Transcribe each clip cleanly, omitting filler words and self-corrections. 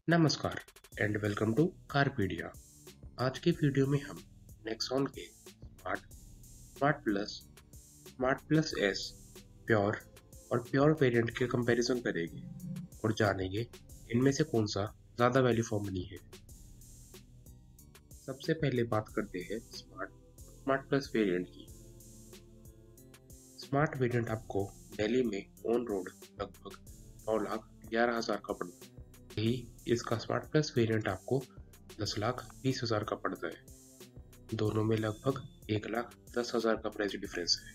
नमस्कार and welcome to कारपीडिया। आज के वीडियो में हम नेक्सॉन के स्मार्ट प्लस एस प्योर और प्योर वेरिएंट के कंपैरिजन करेंगे और जानेंगे इनमें से कौन सा ज़्यादा वैल्यू फॉर मनी है। सबसे पहले बात करते हैं स्मार्ट प्लस वेरिएंट की। स्मार्ट वेरिएंट आपको दिल्ली में ऑन रोड लगभग 9,11,000 का पड़ता है। यही इसका स्मार्ट प्लस वेरिएंट आपको 10,20,000 का पड़ता है। दोनों में लगभग 1,10,000 का प्राइस डिफरेंस है।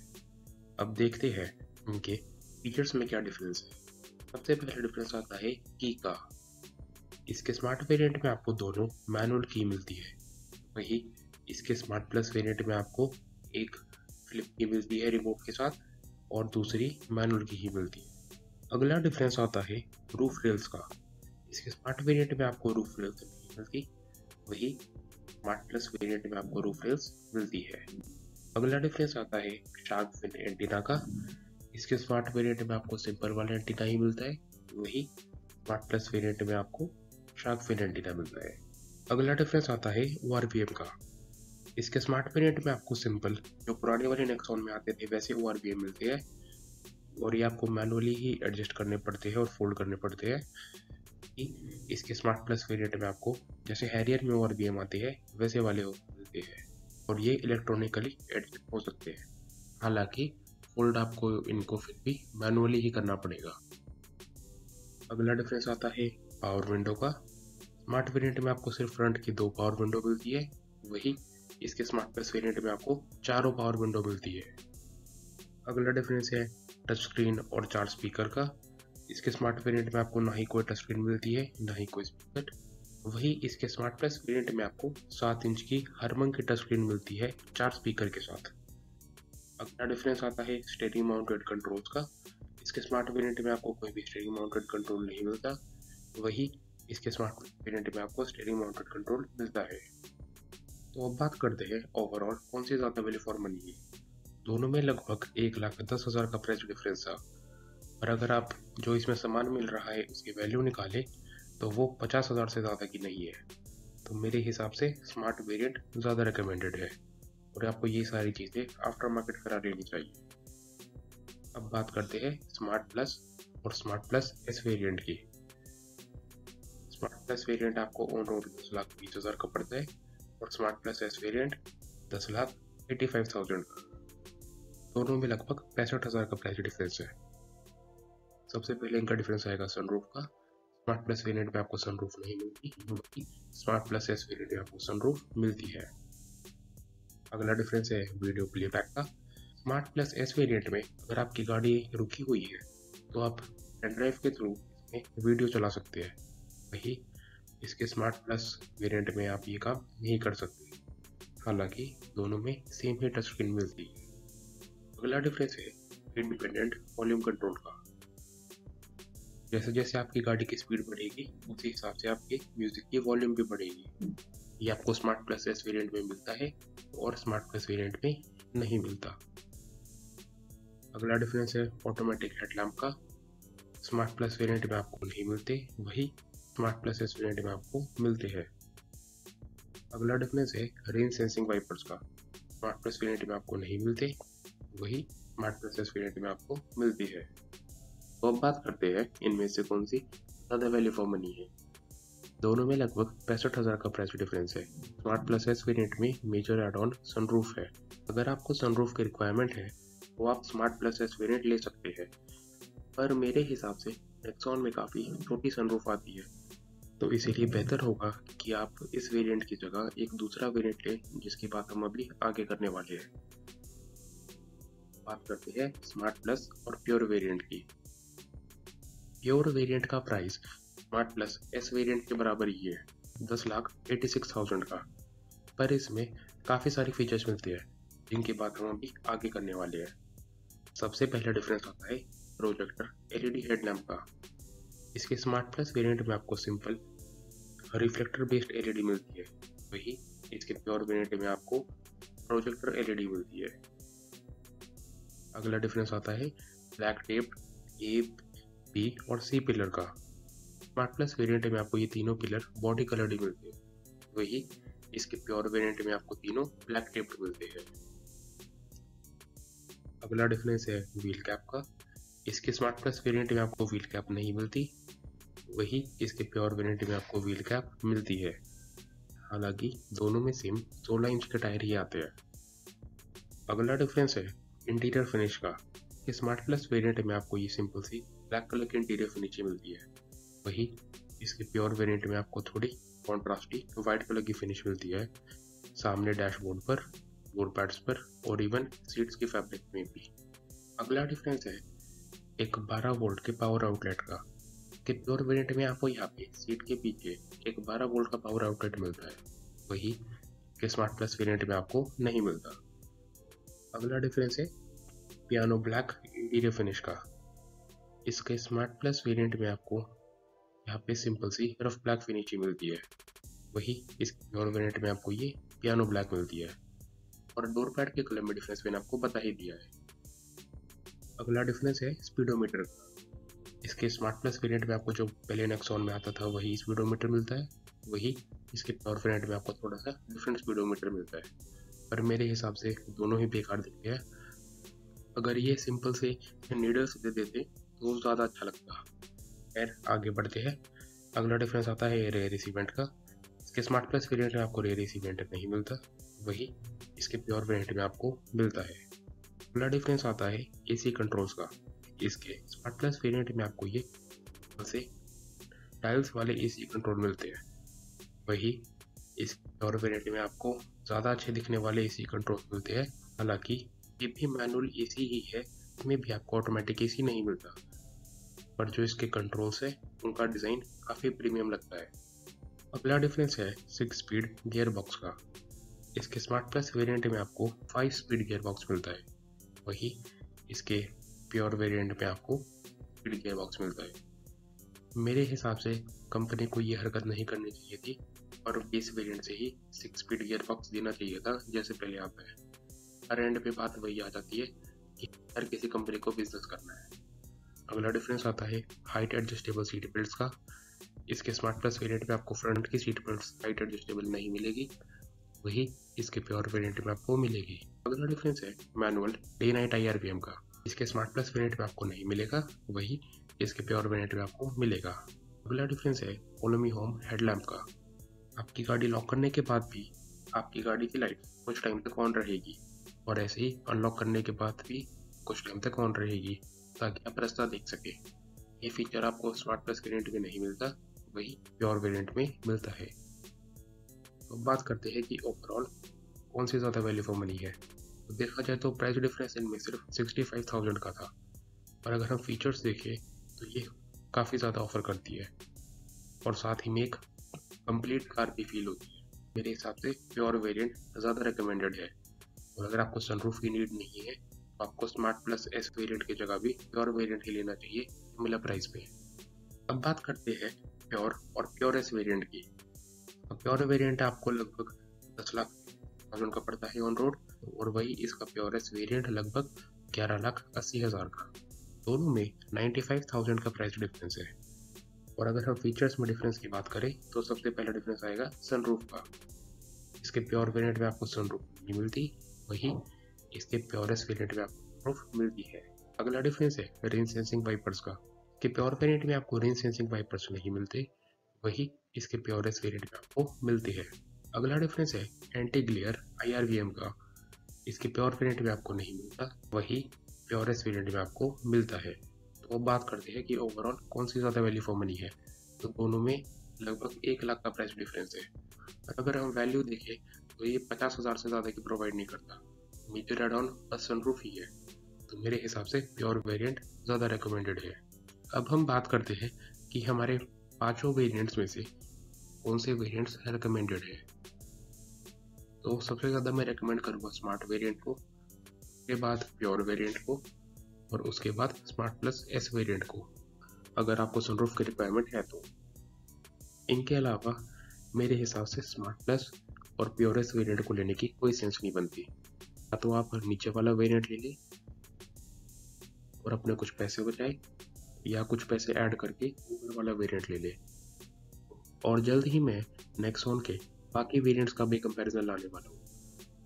अब देखते हैं इनके फीचर्स में क्या डिफरेंस है। सबसे पहले डिफरेंस आता है की का। इसके स्मार्ट वेरिएंट में आपको दोनों मैनुअल की मिलती है, वही इसके स्मार्ट प्लस वेरिएंट में आपको एक फ्लिप की मिलती है रिमोट के साथ और दूसरी मैनुअल की ही मिलती है। अगला डिफरेंस आता है रूफ रेल्स का। इसके स्मार्ट वेरिएंट में आपको रूफ रेल्स नहीं मिलती, वही स्मार्ट प्लस वेरिएंट में आपको रूफ रेल्स मिलती है। अगला डिफरेंस आता है शार्क फिन एंटीना का। इसके स्मार्ट वेरिएंट में आपको सिंपल वाला एंटीना ही मिलता है, वही स्मार्ट प्लस वेरिएंट में आपको शार्क फिन एंटीना मिलता है। अगला डिफरेंस आता है ORVM का। इसके स्मार्ट वेरिएंट में आपको सिंपल जो पुराने वाले नेक्सॉन में आते थे वैसे ORVM मिलते हैं और ये आपको मैनुअली ही एडजस्ट करने पड़ते हैं और फोल्ड करने पड़ते हैं। इसके स्मार्ट प्लस वेरिएंट में आपको जैसे हैरियर में ORVM आते हैं वैसे वाले मिलते हैं और ये इलेक्ट्रॉनिकली एडजस्ट हो सकते हैं। हालांकि फोल्ड आपको इनको फिर भी मैनुअली ही करना पड़ेगा। अगला डिफरेंस आता है पावर विंडो का। स्मार्ट वेरिएंट में आपको सिर्फ फ्रंट की 2 पावर विंडो मिलती है, वही इसके स्मार्ट प्लस वेरिएंट में आपको 4 पावर विंडो मिलती है। अगला डिफरेंस है टच स्क्रीन और 4 स्पीकर का। इसके स्मार्ट वेरिएंट में आपको ना ही कोई टच स्क्रीन मिलती है ना ही कोई स्पीकर, वही इसके स्मार्ट प्लस वेरिएंट में आपको 7 इंच की हरमन की टच स्क्रीन मिलती है 4 स्पीकर के साथ। अगला डिफरेंस आता है स्टीयरिंग माउंटेड कंट्रोल्स का। इसके स्मार्ट वेरिएंट में आपको कोई भी स्टीयरिंग माउंटेड कंट्रोल नहीं मिलता, वही इसके स्मार्ट वेरिएंट में आपको स्टीयरिंग माउंटेड कंट्रोल मिलता है। तो अब बात करते हैं ओवरऑल कौन सी ज़्यादा वैल्यू फॉर मनी है। दोनों में लगभग 1,10,000 का प्राइस डिफरेंस था, और अगर आप जो इसमें सामान मिल रहा है उसकी वैल्यू निकालें तो वो 50,000 से ज़्यादा की नहीं है। तो मेरे हिसाब से स्मार्ट वेरिएंट ज़्यादा रिकमेंडेड है और आपको ये सारी चीज़ें आफ्टर मार्केट करा लेनी चाहिए। अब बात करते हैं स्मार्ट प्लस और स्मार्ट प्लस एस वेरिएंट की। स्मार्ट प्लस वेरिएंट आपको ऑन रोड 10,20,000 का पड़ता है और स्मार्ट प्लस एस वेरिएंट 10,85,000 का। दोनों में लगभग 65,000 का प्राइस डिफरेंस है। सबसे पहले इनका डिफरेंस आएगा सनरूफ का। स्मार्ट प्लस वेरिएंट में आपको सनरूफ नहीं मिलती, बल्कि स्मार्ट प्लस एस वेरिएंट में आपको सनरूफ मिलती है। अगला डिफरेंस है वीडियो प्लेबैक का। स्मार्ट प्लस एस वेरिएंट में अगर आपकी गाड़ी रुकी हुई है तो आप पेन ड्राइव के थ्रू इसमें वीडियो चला सकते हैं, वही इसके स्मार्ट प्लस वेरिएंट में आप ये काम नहीं कर सकते। हालांकि दोनों में सेम ही टच स्क्रीन मिलती है। अगला डिफरेंस है इंडिपेंडेंट वॉल्यूम कंट्रोल का। जैसे जैसे आपकी गाड़ी की स्पीड बढ़ेगी उसी हिसाब से आपके म्यूजिक की वॉल्यूम भी बढ़ेगी। ये आपको स्मार्ट प्लस एस वेरिएंट में मिलता है और स्मार्ट प्लस वेरिएंट में नहीं मिलता। अगला डिफरेंस है ऑटोमेटिक हेडलैम्प का। स्मार्ट प्लस वेरिएंट में आपको नहीं मिलते, वही स्मार्ट प्लस एस वेरिएंट में आपको मिलते हैं। अगला डिफरेंस है रेन सेंसिंग वाइपर्स का। स्मार्ट प्लस वेरिएंट में आपको नहीं मिलते, वही स्मार्ट प्लस एस वेरिएंट में आपको मिलती है। तो अब बात करते हैं इनमें से कौन सी ज़्यादा वैल्यू फॉर मनी है। दोनों में लगभग 65,000 का प्राइस डिफरेंस है। स्मार्ट प्लस एस वेरिएंट में मेजर एड ऑन सनरूफ है। अगर आपको सनरूफ की रिक्वायरमेंट है तो आप स्मार्ट प्लस एस वेरिएंट ले सकते हैं, पर मेरे हिसाब से नेक्सॉन में काफ़ी छोटी सनरूफ आती है, तो इसीलिए बेहतर होगा कि आप इस वेरिएंट की जगह एक दूसरा वेरिएंट लें जिसकी बात हम अभी आगे करने वाले हैं। बात करते हैं स्मार्ट प्लस और प्योर वेरिएंट की। प्योर वेरिएंट का price smart plus S variant के बराबर ही है, 10,86,000 का, पर इसमें काफ़ी सारी फीचर्स मिलते हैं जिनकी बात हम अभी आगे करने वाले हैं। सबसे पहला डिफरेंस आता है प्रोजेक्टर एलईडी हेडलैम्प का। इसके स्मार्ट प्लस वेरिएंट में आपको सिंपल रिफ्लेक्टर बेस्ड एलईडी मिलती है, वही इसके प्योर वेरिएंट में आपको प्रोजेक्टर एलईडी मिलती है। अगला डिफरेंस आता है ब्लैक टेप ए, बी और सी पिलर का। स्मार्ट प्लस वेरिएंट में आपको ये तीनों पिलर बॉडी कलर्ड ही मिलते हैं, वही इसके प्योर वेरिएंट में आपको तीनों ब्लैक टेप्ड मिलते हैं। अगला डिफरेंस है व्हील कैप का। इसके स्मार्ट प्लस वेरिएंट में आपको व्हील कैप नहीं मिलती, वही इसके प्योर वेरिएंट में आपको व्हील कैप मिलती है। हालांकि दोनों में सेम 16 इंच के टायर ही आते हैं। अगला डिफरेंस है इंटीरियर फिनिश का। कि स्मार्ट प्लस वेरिएंट में आपको ये सिंपल सी ब्लैक कलर की इंटीरियर फिनिश मिलती है, वही इसके प्योर वेरिएंट में आपको थोड़ी कॉन्ट्रास्टी व्हाइट कलर की फिनिश मिलती है, सामने डैशबोर्ड पर, बोर्ड पैड्स पर और इवन सीट्स के फैब्रिक में भी। अगला डिफरेंस है एक 12 वोल्ट के पावर आउटलेट का। कि प्योर वेरिएंट में आपको यहाँ पे सीट के पीछे एक 12 वोल्ट का पावर आउटलेट मिलता है, वही कि स्मार्ट प्लस वेरिएंट में आपको नहीं मिलता। अगला डिफरेंस है पियानो ब्लैक इंटीरियर फिनिश का। इसके स्मार्ट प्लस वेरिएंट में आपको यहाँ पे सिंपल सी रफ ब्लैक फिनिश ही मिलती है, वही इस प्योर वेरिएंट में आपको ये पियानो ब्लैक मिलती है। और डोर पैड के कलर में डिफरेंस मैंने आपको बता ही दिया है। अगला डिफरेंस है स्पीडोमीटर का। इसके स्मार्ट प्लस वेरिएंट में आपको जो पहले नेक्सॉन में आता था वही स्पीडोमीटर मिलता है, वही इसके प्योर वेरिएंट में आपको थोड़ा सा डिफरेंट स्पीडोमीटर मिलता है, पर मेरे हिसाब से दोनों ही बेकार दिखते हैं। अगर ये सिंपल से नीडल्स दे देते तो ज़्यादा अच्छा लगता। खैर आगे बढ़ते हैं। अगला डिफरेंस आता है रेयर इवेंट का। इसके स्मार्ट प्लस वेरिएंट में आपको रेयर इवेंट नहीं मिलता, वही इसके प्योर वेरिएंट में आपको मिलता है। अगला डिफरेंस आता है एसी कंट्रोल्स का। इसके स्मार्ट प्लस वेरिएंट में आपको ये से टाइल्स वाले एसी कंट्रोल मिलते हैं, वही इस प्योर वेरिएंट में आपको ज़्यादा अच्छे दिखने वाले एसी कंट्रोल मिलते हैं। हालांकि ये भी मैनुअल एसी ही है, इसमें भी आपको ऑटोमेटिक एसी नहीं मिलता, पर जो इसके कंट्रोल्स है उनका डिज़ाइन काफ़ी प्रीमियम लगता है। अगला डिफरेंस है 6 स्पीड गियर बॉक्स का। इसके स्मार्ट प्लस वेरिएंट में आपको 5 स्पीड गियर बॉक्स मिलता है, वही इसके प्योर वेरिएंट में आपको स्पीड गियर बॉक्स मिलता है। मेरे हिसाब से कंपनी को ये हरकत नहीं करनी चाहिए थी और बेस वेरिएंट से ही 6 स्पीड गियर बॉक्स देना चाहिए था जैसे पहले आता है। हर एंड पे बात वही आ जाती है कि हर किसी कंपनी को बिजनेस करना है। अगला डिफरेंस आता है हाइट एडजस्टेबल सीट बेल्ट का। इसके स्मार्ट प्लस वेरिएंट में आपको फ्रंट की सीट बेल्ट हाइट एडजस्टेबल नहीं मिलेगी, वही इसके प्योर वेरिएंट में आपको मिलेगी। अगला डिफरेंस है मैनुअल डे नाइट IRVM का। इसके स्मार्ट प्लस वेरिएंट में आपको नहीं मिलेगा, वही इसके प्योर वेरिएंट में आपको मिलेगा। अगला डिफरेंस है फॉलो मी होम हेडलैम्प का। आपकी गाड़ी लॉक करने के बाद भी आपकी गाड़ी की लाइट कुछ टाइम तक ऑन रहेगी और ऐसे ही अनलॉक करने के बाद भी कुछ टाइम तक ऑन रहेगी ताकि आप रास्ता देख सके। ये फीचर आपको स्मार्ट प्लस वेरिएंट में नहीं मिलता, वही प्योर वेरिएंट में मिलता है। तो बात करते हैं कि ओवरऑल कौन सी ज़्यादा वैल्यू फॉर मनी है। तो देखा जाए तो प्राइस डिफरेंस इनमें सिर्फ 65,000 का था, और अगर हम फीचर्स देखें तो ये काफ़ी ज़्यादा ऑफर करती है और साथ ही में एक कंप्लीट कार भी फील होती है। मेरे हिसाब से प्योर वेरिएंट ज़्यादा रिकमेंडेड है, और अगर आपको सनरूफ की नीड नहीं है तो आपको स्मार्ट प्लस S वेरिएंट की जगह भी प्योर वेरिएंट ही लेना चाहिए मिला प्राइस पे। अब बात करते हैं प्योर और प्योर S वेरिएंट की। प्योर वेरिएंट आपको लगभग 10 लाख का पड़ता है ऑन रोड, और वही इसका प्योर S वेरिएंट लगभग 11,80,000 का। दोनों में 95,000 का प्राइस डिफरेंस है। और अगर हम फीचर्स में डिफरेंस की बात करें तो सबसे पहला डिफरेंस आएगा सनरूफ का। इसके प्योर वेरिएंट में आपको सनरूफ नहीं मिलती, वही इसके प्योर S वेरिएंट में आपको सनरूफ मिलती है। अगला डिफरेंस है रेन सेंसिंग वाइपर्स का। कि प्योर वेरिएंट में आपको रेन सेंसिंग वाइपर्स नहीं मिलते, वही इसके प्योर S वेरिएंट में आपको मिलते हैं। अगला डिफरेंस है एंटी ग्लेयर IRVM का। इसके प्योर वेरिएंट में आपको नहीं मिलता, वही प्योर S वेरिएंट में आपको मिलता है। तो अब बात करते हैं कि ओवरऑल कौन सी ज़्यादा वैल्यू फॉर मनी है। तो दोनों में लगभग 1 लाख का प्राइस डिफरेंस है। अगर हम वैल्यू देखें तो ये 50,000 से ज़्यादा की प्रोवाइड नहीं करता। मेजर एड ऑन बस सनरूफ ही है, तो मेरे हिसाब से प्योर वेरिएंट ज़्यादा रिकमेंडेड है। अब हम बात करते हैं कि हमारे 5 वेरिएंट्स में से कौन से वेरिएंट्स रिकमेंडेड है। तो सबसे ज़्यादा मैं रिकमेंड करूँगा स्मार्ट वेरिएंट को, उसके बाद प्योर वेरिएंट को, और उसके बाद स्मार्ट प्लस S वेरिएंट को, अगर आपको सनरूफ की रिक्वायरमेंट है तो। इनके अलावा मेरे हिसाब से स्मार्ट प्लस और प्योर S वेरिएंट को लेने की कोई सेंस नहीं बनती। या तो आप नीचे वाला वेरिएंट ले लें और अपने कुछ पैसे बचाए, या कुछ पैसे ऐड करके ऊपर वाला वेरिएंट ले लें। और जल्द ही मैं नेक्सॉन के बाकी वेरिएंट्स का भी कंपैरिजन लाने वाला हूँ।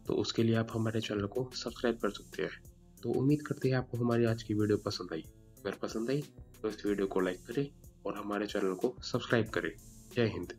तो उसके लिए आप हमारे चैनल को सब्सक्राइब कर सकते हैं। तो उम्मीद करते हैं आपको हमारी आज की वीडियो पसंद आई। अगर पसंद आई तो इस वीडियो को लाइक करें और हमारे चैनल को सब्सक्राइब करें। जय हिंद।